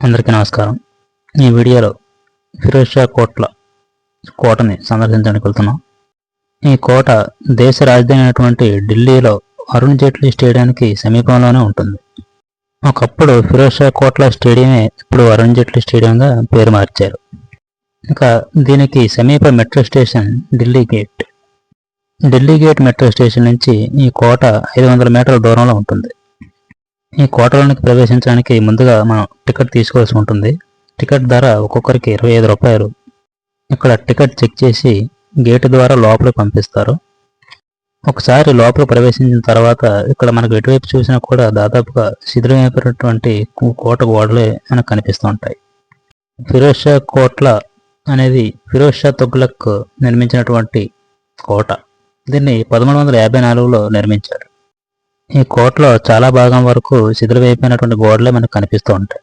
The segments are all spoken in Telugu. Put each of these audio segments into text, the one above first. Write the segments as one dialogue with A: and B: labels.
A: అందరికీ నమస్కారం. ఈ వీడియోలో ఫిరోజ్ షా కోటని సందర్శించడానికి వెళ్తున్నాం. ఈ కోట దేశ రాజధాని అయినటువంటి ఢిల్లీలో అరుణ్ జైట్లీ స్టేడియానికి సమీపంలోనే ఉంటుంది. ఒకప్పుడు ఫిరోజ్ షా కోట్లా స్టేడియమే ఇప్పుడు అరుణ్ జైట్లీ స్టేడియంగా పేరు మార్చారు. ఇంకా దీనికి సమీప metro station Delhi gate. Delhi gate metro station నుంచి ఈ కోట 500 మీటర్ల దూరంలో ఉంటుంది. ఈ కోటలోనికి ప్రవేశించడానికి ముందుగా మనం టికెట్ తీసుకోవాల్సి ఉంటుంది. టికెట్ ధర ఒక్కొక్కరికి 25 రూపాయలు. ఇక్కడ టికెట్ చెక్ చేసి గేటు ద్వారా లోపలికి పంపిస్తారు. ఒకసారి లోపల ప్రవేశించిన తర్వాత ఇక్కడ మనకు ఎటువైపు చూసినా కూడా దాదాపుగా శిథిలమైనటువంటి కోట గోడలే మనకు కనిపిస్తూ ఉంటాయి. ఫిరోజ్ షా కోట్లా అనేది ఫిరోజ్ షా తుగ్లక్ నిర్మించినటువంటి కోట. దీన్ని 1354లో నిర్మించారు. ఈ కోటలో చాలా భాగం వరకు శిథిలమైపోయినటువంటి గోడలే మనకు కనిపిస్తూ ఉంటాయి.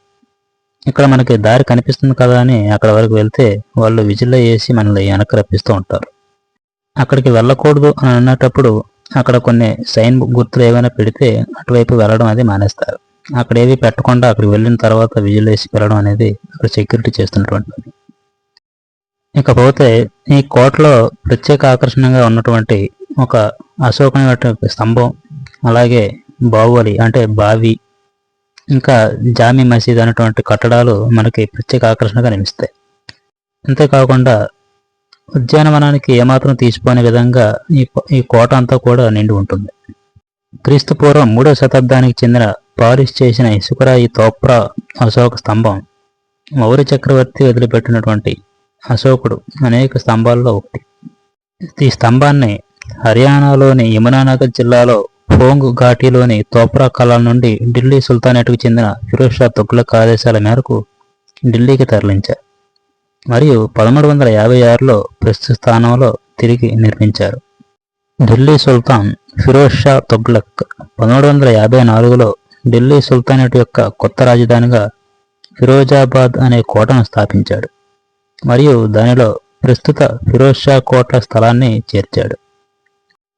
A: ఇక్కడ మనకి దారి కనిపిస్తుంది కదా అని అక్కడ వరకు వెళ్తే వాళ్ళు విజిల్లో వేసి మనల్ని వెనక్కి రప్పిస్తూ ఉంటారు. అక్కడికి వెళ్ళకూడదు అని అన్నటప్పుడు అక్కడ కొన్ని సైన్ గుర్తులు ఏమైనా పెడితే అటువైపు వెళ్ళడం అనేది మానేస్తారు. అక్కడ ఏవి పెట్టకుండా అక్కడికి వెళ్ళిన తర్వాత విజిల్ వేసి వెళ్ళడం అనేది అక్కడ సెక్యూరిటీ చేస్తున్నటువంటిది. ఇకపోతే ఈ కోటలో ప్రత్యేక ఆకర్షణగా ఉన్నటువంటి ఒక అశోకమైనటువంటి స్తంభం, అలాగే బాహుబలి అంటే బావి, ఇంకా జామీ మసీద్ అనేటువంటి కట్టడాలు మనకి ప్రత్యేక ఆకర్షణగా కనిపిస్తాయి. అంతేకాకుండా ఉద్యానవనానికి ఏమాత్రం తీసిపోని విధంగా ఈ కోట అంతా కూడా నిండి ఉంటుంది. క్రీస్తు పూర్వం 3వ శతాబ్దానికి చెందిన పాలిష్ చేసిన ఇసుకరాయి తోప్రా అశోక స్తంభం మౌర్య చక్రవర్తి వదిలిపెట్టినటువంటి అశోకుడు అనేక స్తంభాల్లో ఒకటి. ఈ స్తంభాన్ని హర్యానాలోని యమునానగర్ జిల్లాలో ఫోంగ్ ఘాటీలోని తోప్రా కలాం నుండి ఢిల్లీ సుల్తానేట్కు చెందిన ఫిరోజ్ షా తుగ్లక్ ఆదేశాల మేరకు ఢిల్లీకి తరలించారు మరియు 1356లో ప్రస్తుత స్థానంలో తిరిగి నిర్మించారు. ఢిల్లీ సుల్తాన్ ఫిరోజ్ షా తుగ్లక్ 1354లో ఢిల్లీ సుల్తానేట్ యొక్క కొత్త రాజధానిగా ఫిరోజాబాద్ అనే కోటను స్థాపించాడు మరియు దానిలో ప్రస్తుత ఫిరోజ్ షా కోట్ల స్థలాన్ని చేర్చాడు.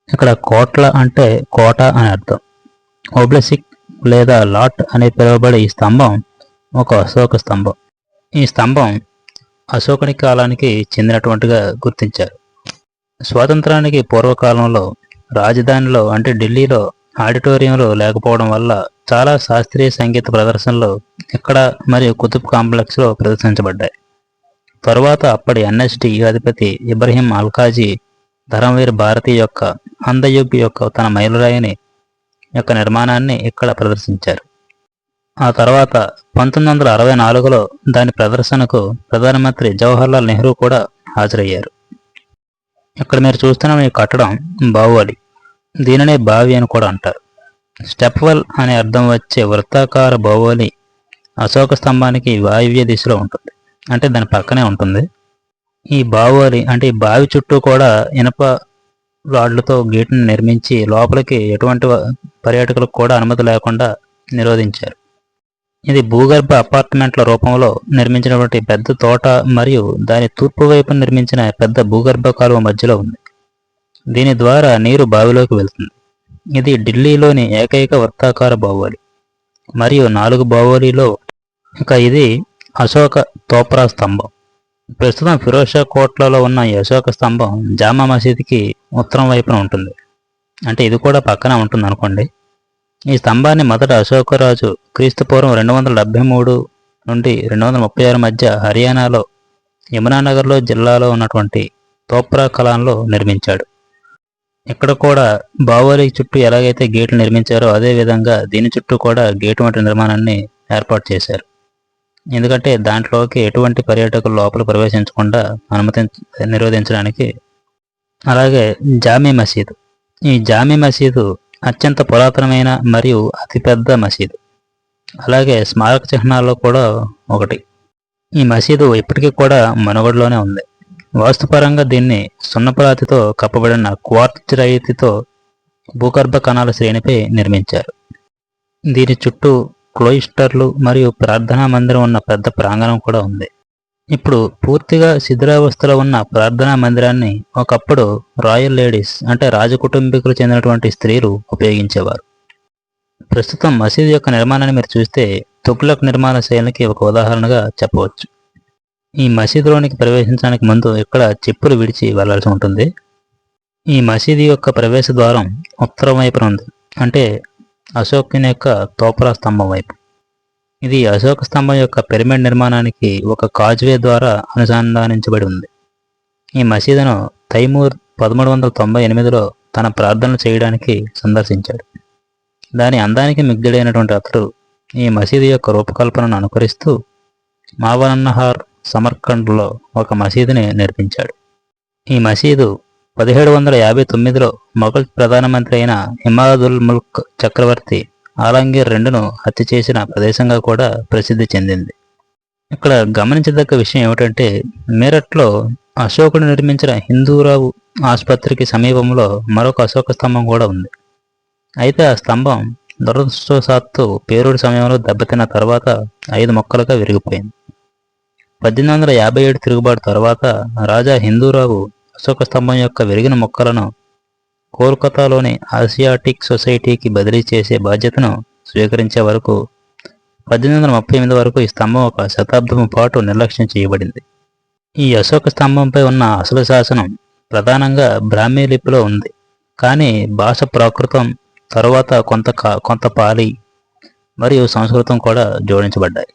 A: ఇక్కడ కోట్ల అంటే కోట అని అర్థం. ఓబ్లసిక్ లేదా లాట్ అని పిలువబడే ఈ స్తంభం ఒక అశోక స్తంభం. ఈ స్తంభం అశోకుని కాలానికి చెందినటువంటిగా గుర్తించారు. స్వాతంత్రానికి పూర్వకాలంలో రాజధానిలో అంటే ఢిల్లీలో ఆడిటోరియంలు లేకపోవడం వల్ల చాలా శాస్త్రీయ సంగీత ప్రదర్శనలు ఇక్కడ మరియు కుతుబ్ కాంప్లెక్స్లో ప్రదర్శించబడ్డాయి. తరువాత అప్పటి ఎన్ఎస్డి అధిపతి ఇబ్రహీం అల్కాజీ ధర్మవీర్ భారతి యొక్క అందయుగ్ యొక్క తన మైలురాయిని యొక్క నిర్మాణాన్ని ఇక్కడ ప్రదర్శించారు. ఆ తర్వాత 1964లో దాని ప్రదర్శనకు ప్రధానమంత్రి జవహర్లాల్ నెహ్రూ కూడా హాజరయ్యారు. ఇక్కడ మీరు చూస్తున్న ఈ కట్టడం బాహుబలి. దీనినే బావి అని కూడా అంటారు. స్టెప్వెల్ అనే అర్థం వచ్చే వృత్తాకార బాహుబలి అశోక స్తంభానికి వాయువ్య దిశలో ఉంటుంది, అంటే దాని పక్కనే ఉంటుంది. ఈ బాహుబలి అంటే ఈ బావి చుట్టూ కూడా ఇనప రాడ్లతో గేటును నిర్మించి లోపలికి ఎటువంటి పర్యాటకులకు కూడా అనుమతి లేకుండా నిరోధించారు. ఇది భూగర్భ అపార్ట్మెంట్ల రూపంలో నిర్మించినటువంటి పెద్ద తోట మరియు దాని తూర్పు వైపు నిర్మించిన పెద్ద భూగర్భ కాలువ మధ్యలో ఉంది. దీని ద్వారా నీరు బావిలోకి వెళ్తుంది. ఇది ఢిల్లీలోని ఏకైక వృత్తాకార బాహుబలి మరియు 4 బాహుబలిలో ఇంకా ఇది అశోక తోప్రా స్తంభం. ప్రస్తుతం ఫిరోజ్ షా కోట్లలో ఉన్న ఈ అశోక స్తంభం జామా మసీద్కి ఉత్తరం వైపున ఉంటుంది, అంటే ఇది కూడా పక్కన ఉంటుంది అనుకోండి. ఈ స్తంభాన్ని మొదట అశోకరాజు క్రీస్తుపూర్వం 273 నుండి 236 మధ్య హర్యానాలో యమునానగర్లో జిల్లాలో ఉన్నటువంటి తోప్రా కలాంలో నిర్మించాడు. ఇక్కడ కూడా బాహుబలి చుట్టూ ఎలాగైతే గేట్లు నిర్మించారో అదేవిధంగా దీని చుట్టూ కూడా గేటు వంటి నిర్మాణాన్ని ఏర్పాటు చేశారు. ఎందుకంటే దాంట్లోకి ఎటువంటి పర్యాటకులు లోపల ప్రవేశించకుండా నిరోధించడానికి. అలాగే జామీ మసీదు. ఈ జామీ మసీదు అత్యంత పురాతనమైన మరియు అతిపెద్ద మసీదు, అలాగే స్మారక చిహ్నాల్లో కూడా ఒకటి. ఈ మసీదు ఇప్పటికీ కూడా మనుగడలోనే ఉంది. వాస్తుపరంగా దీన్ని సున్నపురాతితో కప్పబడిన క్వార్ట్జ్ రాయితీతో భూగర్భ కణాల శ్రేణిపై నిర్మించారు. దీని చుట్టూ క్లోయిస్టర్లు మరియు ప్రార్థనా మందిరం ఉన్న పెద్ద ప్రాంగణం కూడా ఉంది. ఇప్పుడు పూర్తిగా శిథిలావస్థలో ఉన్న ప్రార్థనా మందిరాన్ని ఒకప్పుడు రాయల్ లేడీస్ అంటే రాజకుటుంబీకులు చెందినటువంటి స్త్రీలు ఉపయోగించేవారు. ప్రస్తుతం మసీదు యొక్క నిర్మాణాన్ని మీరు చూస్తే తుగ్లక్ నిర్మాణ శైలికి ఒక ఉదాహరణగా చెప్పవచ్చు. ఈ మసీదులోనికి ప్రవేశించడానికి ముందు ఇక్కడ చెప్పులు విడిచి వెళ్లాల్సి ఉంటుంది. ఈ మసీదు యొక్క ప్రవేశ ద్వారం ఉత్తరం వైపున ఉంది, అంటే అశోకుని యొక్క తోపరా స్తంభం వైపు. ఇది అశోక స్తంభం యొక్క పిరమిడ్ నిర్మాణానికి ఒక కాజ్వే ద్వారా అనుసంధానించబడి ఉంది. ఈ మసీదును తైమూర్ 1398లో తన ప్రార్థనలు చేయడానికి సందర్శించాడు. దాని అందానికి మిగ్ధుడైనటువంటి అతడు ఈ మసీదు యొక్క రూపకల్పనను అనుకరిస్తూ మావనన్నహార్ సమర్కండ్లో ఒక మసీదుని నిర్మించాడు. ఈ మసీదు 1759లో మొఘల్ ప్రధానమంత్రి అయిన ఇమాదుల్ ముల్క్ చక్రవర్తి ఆలంగీర్ రెండును హత్య చేసిన ప్రదేశంగా కూడా ప్రసిద్ధి చెందింది. ఇక్కడ గమనించదగ్గ విషయం ఏమిటంటే, మీరట్లో అశోకుడు నిర్మించిన హిందూరావు ఆసుపత్రికి సమీపంలో మరొక అశోక స్తంభం కూడా ఉంది. అయితే ఆ స్తంభం దురదృష్టవశాత్తు పేలుడు సమయంలో దెబ్బతిన్న తర్వాత 5 ముక్కలుగా విరిగిపోయింది. 1857 తిరుగుబాటు తర్వాత రాజా హిందూరావు అశోక స్తంభం యొక్క విరిగిన ముక్కలను కోల్కతాలోని ఆసియాటిక్ సొసైటీకి బదిలీ చేసే బాధ్యతను స్వీకరించే వరకు 1838 వరకు ఈ స్తంభం ఒక శతాబ్దం పాటు నిర్లక్ష్యం చేయబడింది. ఈ అశోక స్తంభంపై ఉన్న అసలు శాసనం ప్రధానంగా బ్రాహ్మీ లిపిలో ఉంది, కానీ భాష ప్రాకృతం తరువాత కొంత పాలి మరియు సంస్కృతం కూడా జోడించబడ్డాయి.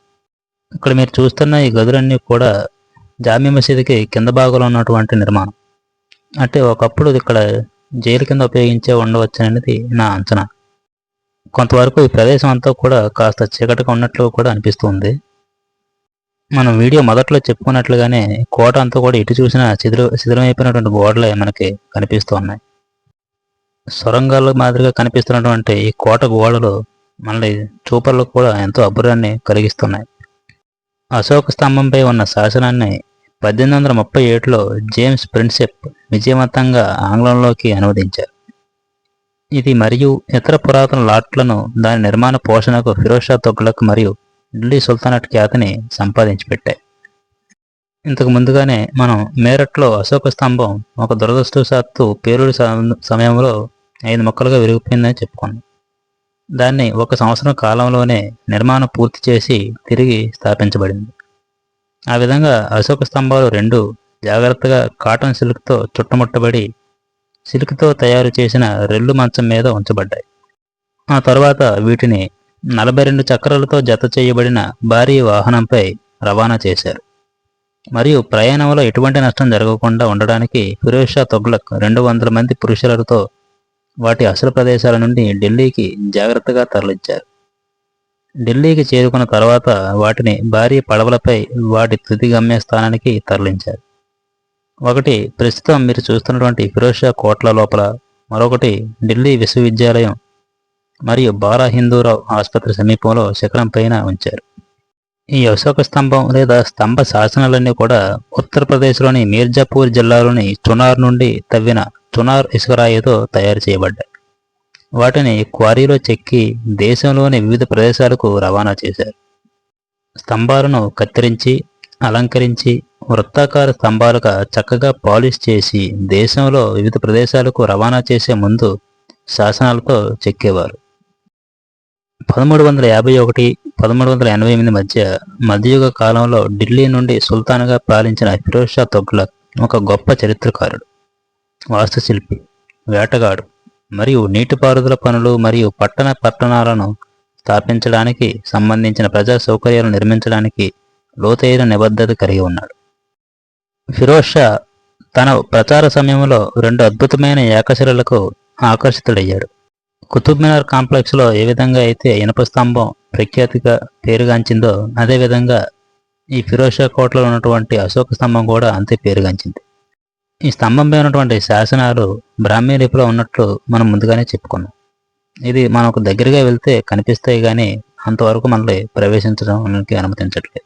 A: ఇక్కడ మీరు చూస్తున్న ఈ గదులన్నీ కూడా జామీ మసీదుకి కింద భాగంలో ఉన్నటువంటి నిర్మాణం. అంటే ఒకప్పుడు ఇక్కడ జైలు కింద ఉపయోగించే ఉండవచ్చనేది నా అంచనా. కొంతవరకు ఈ ప్రదేశం అంతా కూడా కాస్త చీకటిగా ఉన్నట్లు కూడా అనిపిస్తుంది. మనం వీడియో మొదట్లో చెప్పుకున్నట్లుగానే కోట అంతా కూడా ఇటు చూసిన శిథిలమైపోయినటువంటి గోడలే మనకి కనిపిస్తూ ఉన్నాయి. సొరంగాల మాదిరిగా కనిపిస్తున్నటువంటి ఈ కోట గోడలు మళ్ళీ చూపర్లకు కూడా ఎంతో అబ్బురాన్ని కలిగిస్తున్నాయి. అశోక స్తంభంపై ఉన్న శాసనాన్ని 1837లో జేమ్స్ ప్రిన్సెప్ విజయవంతంగా ఆంగ్లంలోకి అనువదించారు. ఇది మరియు ఇతర పురాతన లాట్లను దాని నిర్మాణ పోషణకు ఫిరోజ్ షా తుగ్లక్ మరియు ఢిల్లీ సుల్తానట్ ఖ్యాతిని సంపాదించి పెట్టాయి. ఇంతకు ముందుగానే మనం మేరట్లో అశోక స్తంభం ఒక దురదృష్టవశాత్తు పేలుడు సమయంలో 5 ముక్కలుగా విరిగిపోయిందని చెప్పుకున్నాం. దాన్ని 1 సంవత్సరం కాలంలోనే నిర్మాణం పూర్తి చేసి తిరిగి స్థాపించబడింది. ఆ విధంగా అశోక స్తంభాలు 2 జాగ్రత్తగా కాటన్ సిల్క్తో చుట్టుముట్టబడి సిల్క్తో తయారు చేసిన రెల్లు మంచం మీద ఉంచబడ్డాయి. ఆ తర్వాత వీటిని 42 చక్రాలతో జత చేయబడిన భారీ వాహనంపై రవాణా చేశారు. మరియు ప్రయాణంలో ఎటువంటి నష్టం జరగకుండా ఉండడానికి ఫిరోజ్ షా తుగ్లక్ 200 మంది పురుషులతో వాటి అసలు ప్రదేశాల నుండి ఢిల్లీకి జాగ్రత్తగా తరలించారు. ఢిల్లీకి చేరుకున్న తర్వాత వాటిని భారీ పడవలపై వాటి తుది గమ్యస్థానానికి తరలించారు. ఒకటి ప్రస్తుతం మీరు చూస్తున్నటువంటి ఫిరోజ్ షా కోట్ల లోపల, మరొకటి ఢిల్లీ విశ్వవిద్యాలయం మరియు బాలా హిందూరావు ఆసుపత్రి సమీపంలో శిఖరం పైన ఉంచారు. ఈ అశోక స్తంభం లేదా స్తంభ శాసనాలన్నీ కూడా ఉత్తరప్రదేశ్లోని మీర్జాపూర్ జిల్లాలోని చునార్ నుండి తవ్విన చునార్ ఇసుకరాయితో తయారు చేయబడ్డాయి. వాటిని క్వారీలో చెక్కి దేశంలోని వివిధ ప్రదేశాలకు రవాణా చేశారు. స్తంభాలను కత్తిరించి అలంకరించి వృత్తాకార స్తంభాలుగా చక్కగా పాలిష్ చేసి దేశంలో వివిధ ప్రదేశాలకు రవాణా చేసే ముందు శాసనాలతో చెక్కేవారు. 1351-1388 మధ్య మధ్యయుగ కాలంలో ఢిల్లీ నుండి సుల్తాన్గా పాలించిన ఫిరోజ్ షా తుగ్లక్ ఒక గొప్ప చరిత్రకారుడు, వాస్తుశిల్పి, వేటగాడు మరియు నీటిపారుదల పనులు మరియు పట్టణాలను స్థాపించడానికి సంబంధించిన ప్రజా సౌకర్యాలు నిర్మించడానికి లోతైన నిబద్ధత కలిగి ఉన్నాడు. ఫిరోజ్ షా తన ప్రచార సమయంలో 2 అద్భుతమైన ఏకశిలలకు ఆకర్షితుడయ్యాడు. కుతుబ్ మినార్ కాంప్లెక్స్లో ఏ విధంగా అయితే ఇనుప స్తంభం ప్రఖ్యాతిగా పేరుగాంచిందో అదేవిధంగా ఈ ఫిరోజ్ షా కోటలో ఉన్నటువంటి అశోక స్తంభం కూడా అంతే పేరుగాంచింది. ఈ స్తంభంపై ఉన్నటువంటి శాసనాలు బ్రాహ్మీ లిపిలో ఉన్నట్లు మనం ముందుగానే చెప్పుకున్నాం. ఇది మనకు దగ్గరగా వెళ్తే కనిపిస్తాయి, కానీ అంతవరకు మనల్ని ప్రవేశించడానికి అనుమతించట్లేదు.